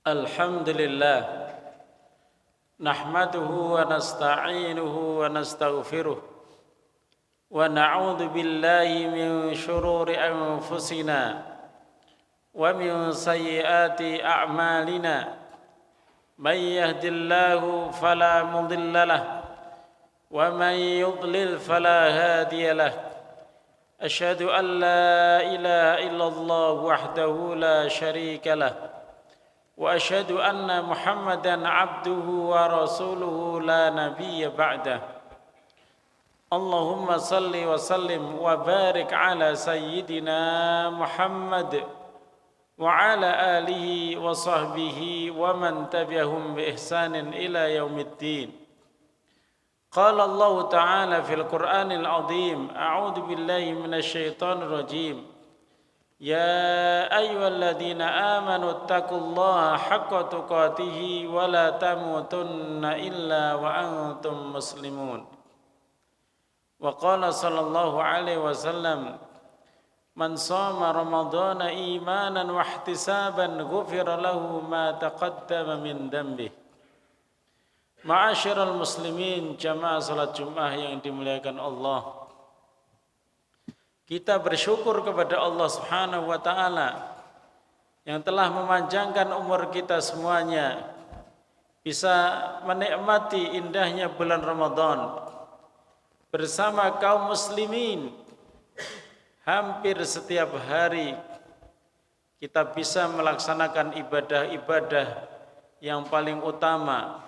Alhamdulillah nahmaduhu wa nasta'inuhu wa nastaghfiruh wa na'udzu billahi min shururi anfusina wa min sayyiati a'malina may yahdihillahu fala mudilla lahu wa man yudlil fala hadiya lahu asyhadu an la ilaha illallah wahdahu la syarika lahu وأشهد أن محمدًا عبده ورسوله لا نبي بعده اللهم صل وسلم وبارك على سيدنا محمد وعلى آله وصحبه ومن تبعهم بإحسان إلى يوم الدين قال الله تعالى في القرآن العظيم أعوذ بالله من الشيطان الرجيم يا أيها الذين آمنوا اتقوا الله حق تقاته ولا تموتن إلا وأنتم مسلمون وقال صلى الله عليه وسلم من صام رمضان إيمانا واحتسابا غفر له ما تقدم من ذنبه. Ma'asyiral muslimin, jamaah salat Jumat yang dimuliakan Allah, kita bersyukur kepada Allah Subhanahu wa taala yang telah memanjangkan umur kita semuanya bisa menikmati indahnya bulan Ramadan bersama kaum muslimin. Hampir setiap hari kita bisa melaksanakan ibadah-ibadah yang paling utama.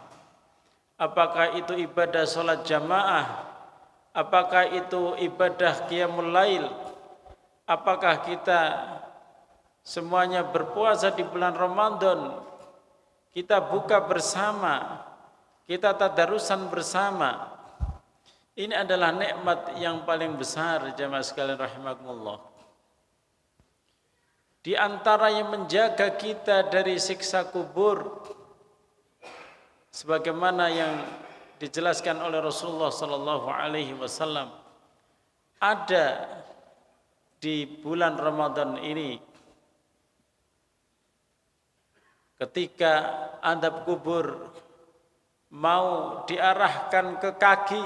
Apakah itu ibadah salat jamaah, apakah itu ibadah qiyamul lail, apakah kita semuanya berpuasa di bulan Ramadan, kita buka bersama, kita tadarusan bersama. Ini adalah nikmat yang paling besar, jamaah sekalian rahimakumullah. Di antara yang menjaga kita dari siksa kubur, sebagaimana yang dijelaskan oleh Rasulullah sallallahu alaihi wasallam, ada di bulan Ramadan ini ketika azab kubur mau diarahkan ke kaki,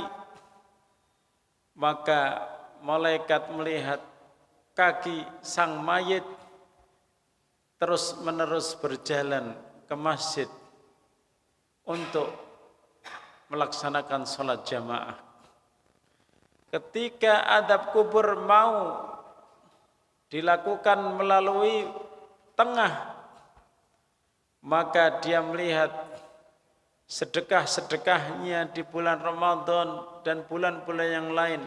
maka malaikat melihat kaki sang mayit terus-menerus berjalan ke masjid untuk melaksanakan sholat jamaah. Ketika azab kubur mau dilakukan melalui tengah, maka dia melihat sedekah-sedekahnya di bulan Ramadan dan bulan-bulan yang lain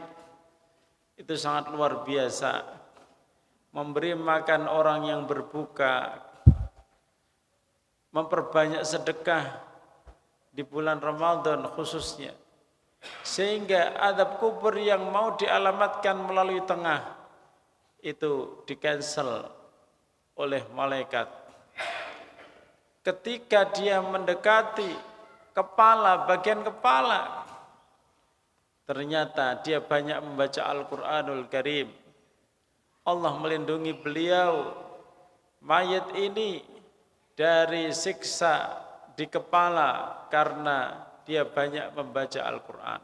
itu sangat luar biasa. Memberi makan orang yang berbuka, memperbanyak sedekah di bulan Ramadan khususnya, sehingga azab kubur yang mau dialamatkan melalui tengah itu di-cancel oleh malaikat. Ketika dia mendekati kepala, bagian kepala, ternyata dia banyak membaca Al-Quranul Karim. Allah melindungi beliau, mayit ini, dari siksa di kepala karena dia banyak membaca Al-Quran.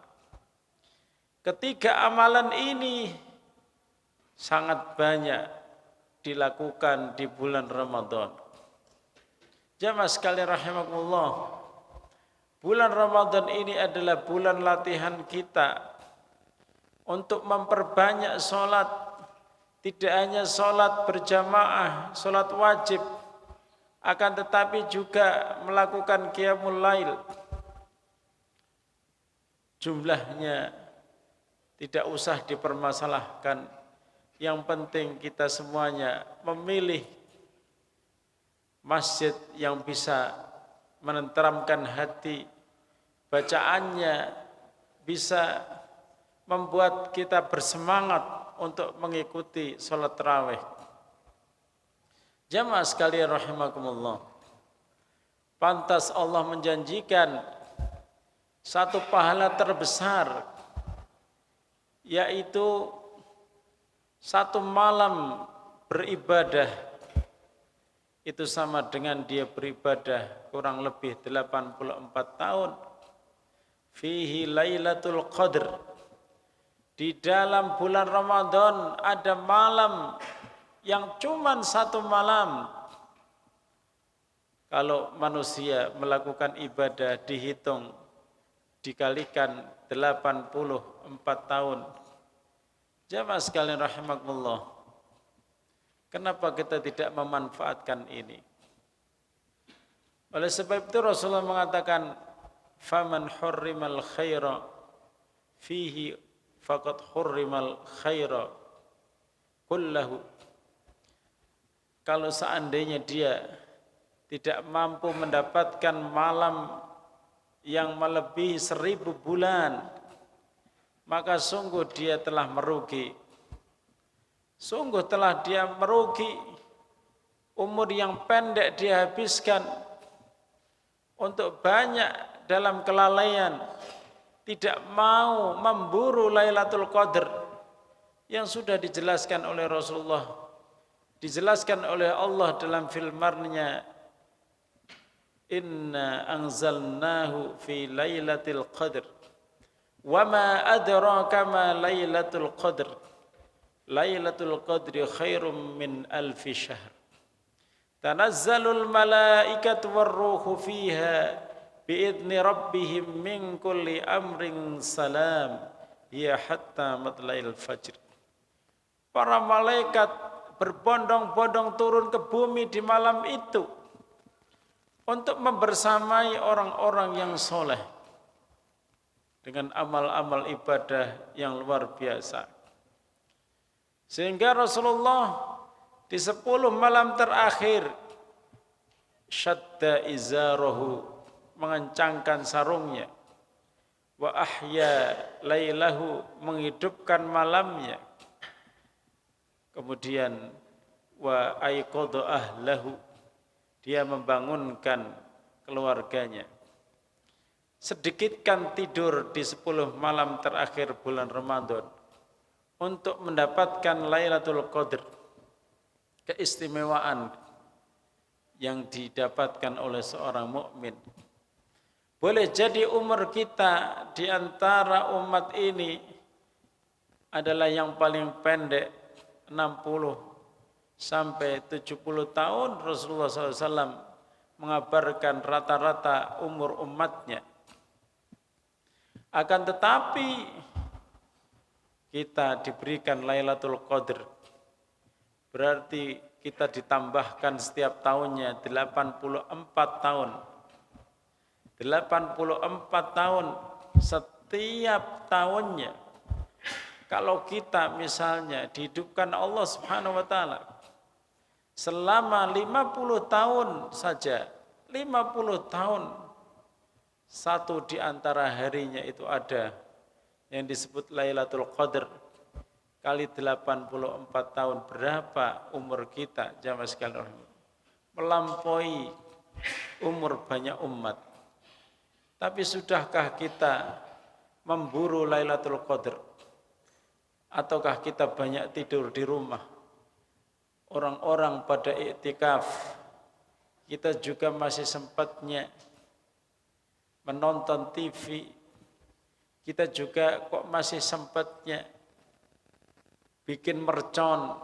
Ketiga amalan ini sangat banyak dilakukan di bulan Ramadan. Jamaah sekalian rahimakumullah, bulan Ramadan ini adalah bulan latihan kita untuk memperbanyak sholat. Tidak hanya sholat berjamaah, sholat wajib, akan tetapi juga melakukan qiyamul lail. Jumlahnya tidak usah dipermasalahkan. Yang penting kita semuanya memilih masjid yang bisa menenteramkan hati. Bacaannya bisa membuat kita bersemangat untuk mengikuti sholat tarawih. Jamaah sekalian rahimakumullah, pantas Allah menjanjikan satu pahala terbesar, yaitu satu malam beribadah itu sama dengan dia beribadah kurang lebih 84 tahun. Fihi Lailatul Qadr. Di dalam bulan Ramadan ada malam yang cuman satu malam. Kalau manusia melakukan ibadah dihitung dikalikan 84 tahun. Jamaah sekalian rahimakumullah. Kenapa kita tidak memanfaatkan ini? Oleh sebab itu Rasulullah mengatakan, "Faman hurrimal khaira fihi faqad hurrimal khaira kullahu." Kalau seandainya dia tidak mampu mendapatkan malam yang melebihi 1000 bulan, maka sungguh dia telah merugi. Sungguh telah dia merugi. Umur yang pendek dia habiskan untuk banyak dalam kelalaian, tidak mau memburu Lailatul Qadar yang sudah dijelaskan oleh Rasulullah, dijelaskan oleh Allah dalam firman-Nya, "Inna anzalnahu fi Lailatul Qadar wa ma adraka ma Lailatul Qadar Lailatul Qadri khairum min alfi syahr tanazzalul malaikatu warruhu fiha biidzni rabbihim min kulli amrin salam ya hatta matla'il fajr." Para malaikat berbondong-bondong turun ke bumi di malam itu untuk membersamai orang-orang yang soleh dengan amal-amal ibadah yang luar biasa. Sehingga Rasulullah di 10 malam terakhir syadda izarahu, mengencangkan sarungnya, wa ahya lailahu, menghidupkan malamnya, kemudian wa aiqadha ahlahu, dia membangunkan keluarganya. Sedikitkan tidur di 10 malam terakhir bulan Ramadan untuk mendapatkan Lailatul Qadar, keistimewaan yang didapatkan oleh seorang mukmin. Boleh jadi umur kita di antara umat ini adalah yang paling pendek, 60 sampai 70 tahun. Rasulullah SAW mengabarkan rata-rata umur umatnya. Akan tetapi kita diberikan Lailatul Qadar, berarti kita ditambahkan setiap tahunnya 84 tahun. 84 tahun setiap tahunnya. Kalau kita misalnya dihidupkan Allah Subhanahu wa taala selama 50 tahun saja, 50 tahun, satu di antara harinya itu ada yang disebut Lailatul Qadar, kali 84 tahun, berapa umur kita jamaah sekalian? Melampaui umur banyak umat. Tapi sudahkah kita memburu Lailatul Qadar? Ataukah kita banyak tidur di rumah? Orang-orang pada iktikaf, kita juga masih sempatnya menonton TV. Kita juga kok masih sempatnya bikin mercon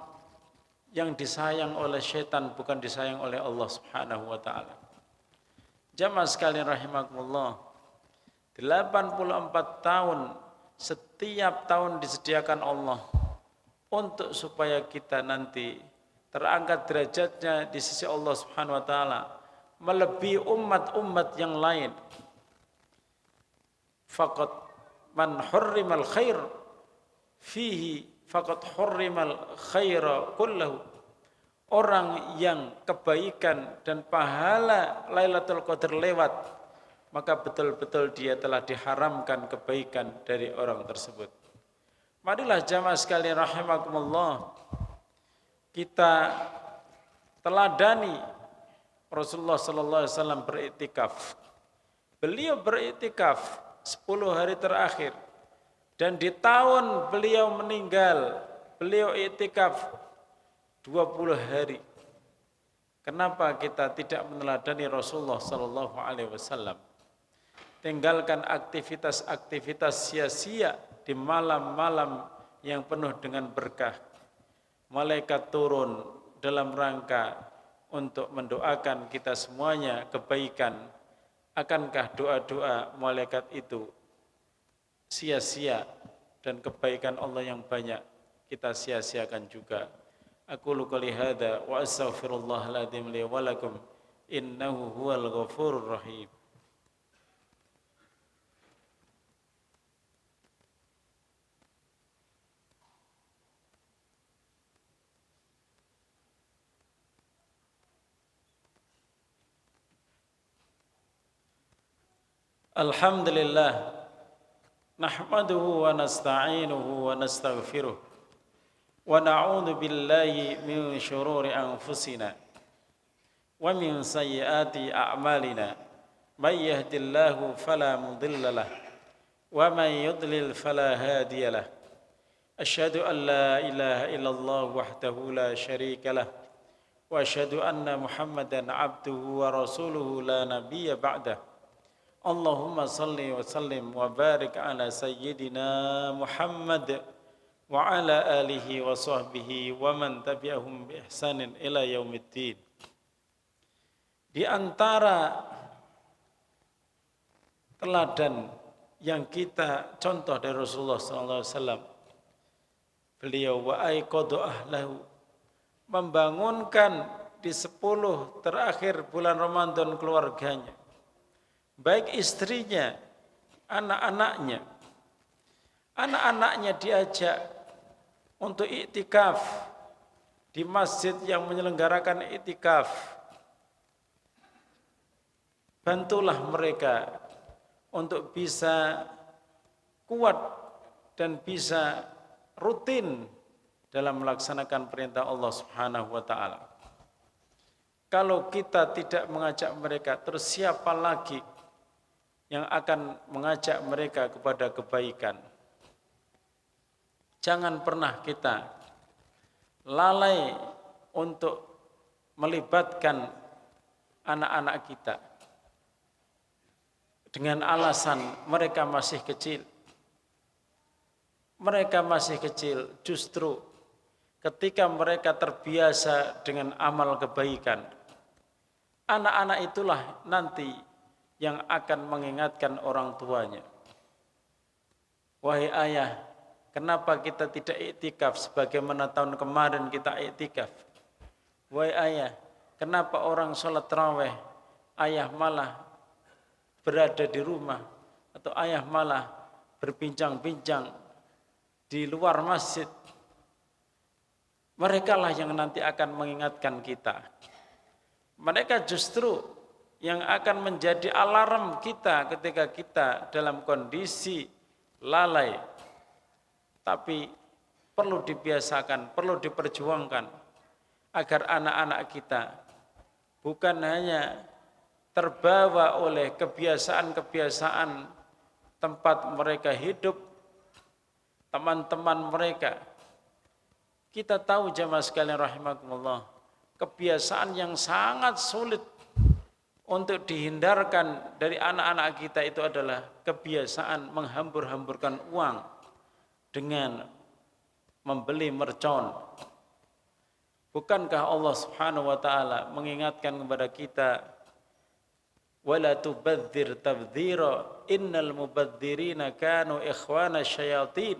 yang disayang oleh syaitan, bukan disayang oleh Allah Subhanahu wa taala. Jamaah sekalian rahimakumullah, 84 tahun setiap tahun disediakan Allah untuk supaya kita nanti terangkat derajatnya di sisi Allah Subhanahu wa taala melebihi umat-umat yang lain. Faqat man hurrimal khair fihi faqad hurrimal khaira kullahu. Orang yang kebaikan dan pahala Lailatul Qadar lewat, maka betul-betul dia telah diharamkan kebaikan dari orang tersebut. Marilah jamaah sekalian rahimakumullah, kita teladani Rasulullah sallallahu alaihi wasallam beriktikaf. Beliau beriktikaf 10 hari terakhir, dan di tahun beliau meninggal, beliau iktikaf 20 hari. Kenapa kita tidak meneladani Rasulullah sallallahu alaihi wasallam? Tinggalkan aktivitas-aktivitas sia-sia di malam-malam yang penuh dengan berkah. Malaikat turun dalam rangka untuk mendoakan kita semuanya kebaikan. Akankah doa-doa malaikat itu sia-sia dan kebaikan Allah yang banyak kita sia-siakan juga? Aqulu qouli hadza wa astaghfirullahal adzim li wa lakum innahu huwal ghafurur rahim. Alhamdulillah nahmaduhu wa nasta'inuhu wa nastaghfiruh wa na'udzu billahi min shururi anfusina wa min sayyiati a'malina may yahdihillahu fala mudilla lah wa may yudlil fala hadiya lah asyhadu an la ilaha illallah wahdahu la syarika lah wa asyhadu anna muhammadan abduhu wa rasuluhu la nabiyya ba'dah. Allahumma salli wa sallim wa barik ala sayyidina Muhammad wa ala alihi wa sahbihi wa man tabi'ahum bi ihsanin ila yaumiddin. Di antara teladan yang kita contoh dari Rasulullah SAW, beliau wa aiqadu ahlahu, membangunkan di 10 terakhir bulan Ramadan keluarganya, baik istrinya, anak-anaknya. Anak-anaknya diajak untuk iktikaf di masjid yang menyelenggarakan iktikaf. Bantulah mereka untuk bisa kuat dan bisa rutin dalam melaksanakan perintah Allah Subhanahu wa taala. Kalau kita tidak mengajak mereka, terus siapa lagi yang akan mengajak mereka kepada kebaikan? Jangan pernah kita lalai untuk melibatkan anak-anak kita dengan alasan mereka masih kecil. Mereka masih kecil, justru ketika mereka terbiasa dengan amal kebaikan, anak-anak itulah nanti yang akan mengingatkan orang tuanya. Wahai ayah, kenapa kita tidak iktikaf sebagaimana tahun kemarin kita iktikaf? Wahai ayah, kenapa orang sholat tarawih, ayah malah berada di rumah, atau ayah malah berbincang-bincang di luar masjid? Mereka lah yang nanti akan mengingatkan kita. Mereka justru yang akan menjadi alarm kita ketika kita dalam kondisi lalai. Tapi perlu dibiasakan, perlu diperjuangkan agar anak-anak kita bukan hanya terbawa oleh kebiasaan-kebiasaan tempat mereka hidup, teman-teman mereka. Kita tahu jamaah sekalian rahimakumullah, kebiasaan yang sangat sulit untuk dihindarkan dari anak-anak kita itu adalah kebiasaan menghambur-hamburkan uang dengan membeli mercon. Bukankah Allah Subhanahu wa taala mengingatkan kepada kita, wala tubadzir tabdzira innal mubadzirina kanu ikhwana syayatin.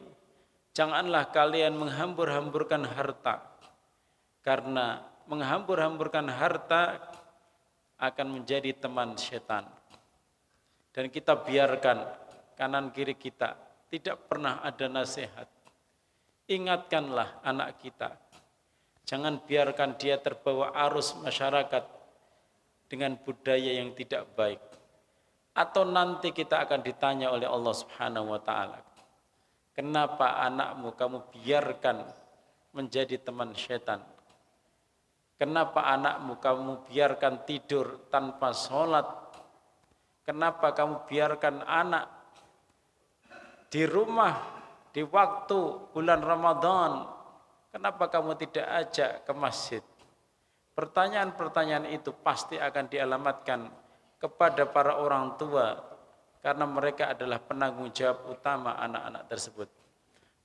Janganlah kalian menghambur-hamburkan harta, karena menghambur-hamburkan harta akan menjadi teman setan. Dan kita biarkan kanan kiri kita tidak pernah ada nasihat. Ingatkanlah anak kita, jangan biarkan dia terbawa arus masyarakat dengan budaya yang tidak baik. Atau nanti kita akan ditanya oleh Allah Subhanahu wa taala, kenapa anakmu kamu biarkan menjadi teman setan? Kenapa anakmu kamu biarkan tidur tanpa sholat? Kenapa kamu biarkan anak di rumah di waktu bulan Ramadan? Kenapa kamu tidak ajak ke masjid? Pertanyaan-pertanyaan itu pasti akan dialamatkan kepada para orang tua karena mereka adalah penanggung jawab utama anak-anak tersebut.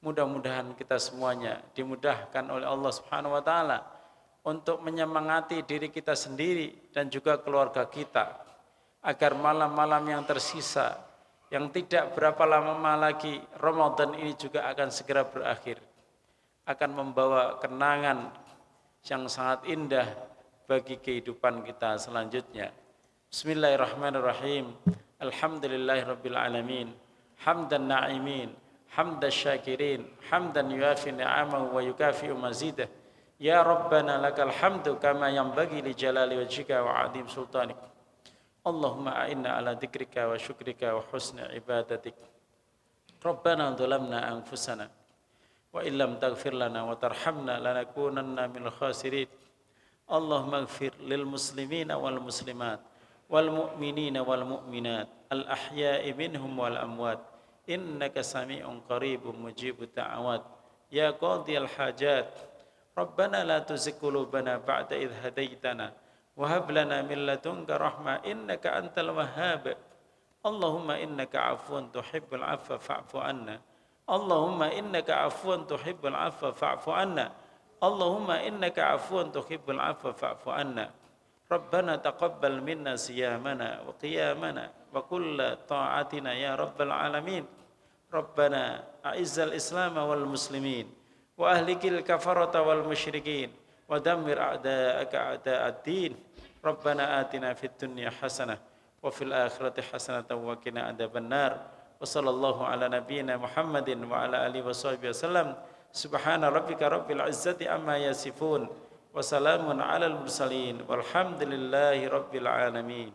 Mudah-mudahan kita semuanya dimudahkan oleh Allah Subhanahu wa taala untuk menyemangati diri kita sendiri dan juga keluarga kita agar malam-malam yang tersisa yang tidak berapa lama lagi Ramadan ini juga akan segera berakhir, akan membawa kenangan yang sangat indah bagi kehidupan kita selanjutnya. Bismillahirrahmanirrahim. Alhamdulillahirabbil alamin. Hamdan na'imin, hamdan syakirin, hamdan yuafi ni'amahu wa yukafi'u mazidah. Ya Rabbana lakal hamdu kama yanbaghi li jalali wajhika wa 'azim sultanik. Allahumma a'inna ala dzikrika wa syukrika wa husni ibadatik. Rabbana dhalamna anfusana wa illam taghfir lana wa tarhamna lanakunanna minal khasirin. Allahumma ighfir lil muslimina wal muslimat wal mu'minina wal mu'minat al ahya'i minhum wal amwat innaka sami'un qaribun mujibud da'awat ya qadiyal hajat. Rabbana la tuzigh qulubana ba'da idh hadaitana wa hab lana min ladunka rahmah innaka antal wahhab. Allahumma innaka 'afuwun tuhibbul 'afwa fa'fu 'anna. Allahumma innaka 'afuwun tuhibbul 'afwa fa'fu 'anna. Allahumma innaka 'afuwun tuhibbul 'afwa fa'fu 'anna. Rabbana taqabbal minna siyamana wa qiyamana wa kulla ta'atina ya rabbal alamin. Rabbana a'izzal islam wal muslimin wa ahlikil kafarata wal musyrikin wa dammir a'da'aka a'da'ad-din. Rabbana atina fid dunya hasanah wa fil akhirati hasanatan wa qina adzabannar. Wa sallallahu ala nabiyyina Muhammadin wa ala alihi washabbihi wasallam. Subhana rabbika rabbil izzati amma yasifun wa salamun alal mursalin walhamdulillahi rabbil alamin.